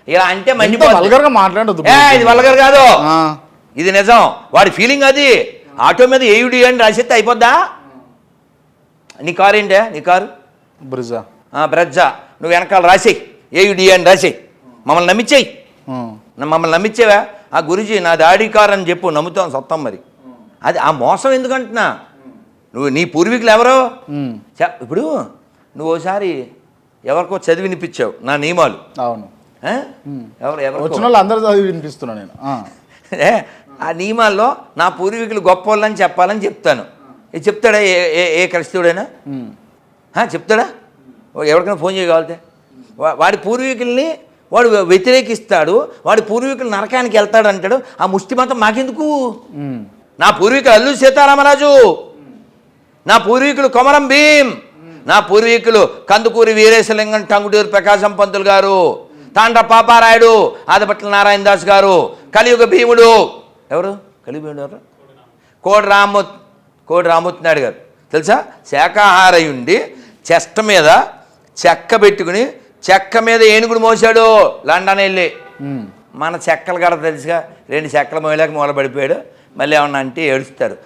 ఇలా అంటే వల్గర్గా మాట్లాడదు. ఇది వల్గర్ కాదు, ఇది నిజం. వాడి ఫీలింగ్ అది. ఆటో మీద ఏయుడి అని రాసేస్తే అయిపోద్దా? నీ కారు ఏంటే? నీ కారు బ్రజ్జా. నువ్వు వెనకాల రాసేయి ఏయుడి అని రాసేయి. మమ్మల్ని నమ్మించేయి. మమ్మల్ని నమ్మించేవా? ఆ గురుజీ నాది ఆడి కారు అని చెప్పు, నమ్ముతాం సొత్తం. మరి అది ఆ మోసం ఎందుకంటున్నా? నువ్వు నీ పూర్వీకులు ఎవరో ఇప్పుడు నువ్వు ఓసారి ఎవరికో చదివి వినిపించావు నా నియమాలు. అవును. ఎవరు వచ్చిన వాళ్ళు అందరూ చదివి వినిపిస్తున్నా నేను. ఆ నియమాల్లో నా పూర్వీకులు గొప్ప వాళ్ళని చెప్పాలని చెప్తాను. ఇది చెప్తాడా ఏ క్రైస్తవుడైనా? చెప్తాడా? ఎవరికైనా ఫోన్ చేయగలిగితే వాడి పూర్వీకుల్ని వాడు వ్యతిరేకిస్తాడు, వాడి పూర్వీకులు నరకానికి వెళ్తాడు అంటాడు. ఆ ముష్టి మతం మాకెందుకు? నా పూర్వీకులు అల్లూరి సీతారామరాజు, నా పూర్వీకులు కొమరం భీం, నా పూర్వీకులు కందుకూరి వీరేశలింగం, టంగుటూరి ప్రకాశం పంతులు గారు, తాండ్ర పాపారాయుడు, ఆదిపట్ల నారాయణ దాస్ గారు, కలియుగ భీముడు. ఎవరు కలియుగ భీముడు? ఎవరు? కోడి రామూర్తి నాయుడు గారు తెలుసా? శాకాహారయుండి చెస్ట్ మీద చెక్క పెట్టుకుని చెక్క మీద ఏనుగుడు మోసాడు లండన్ వెళ్ళి. మన చెక్కలు గడ తెలుసుగా, 2 చెక్కలు మోయలేక మూలబడిపోయాడు. మళ్ళీ ఏమన్నా అంటే ఏడుస్తారు.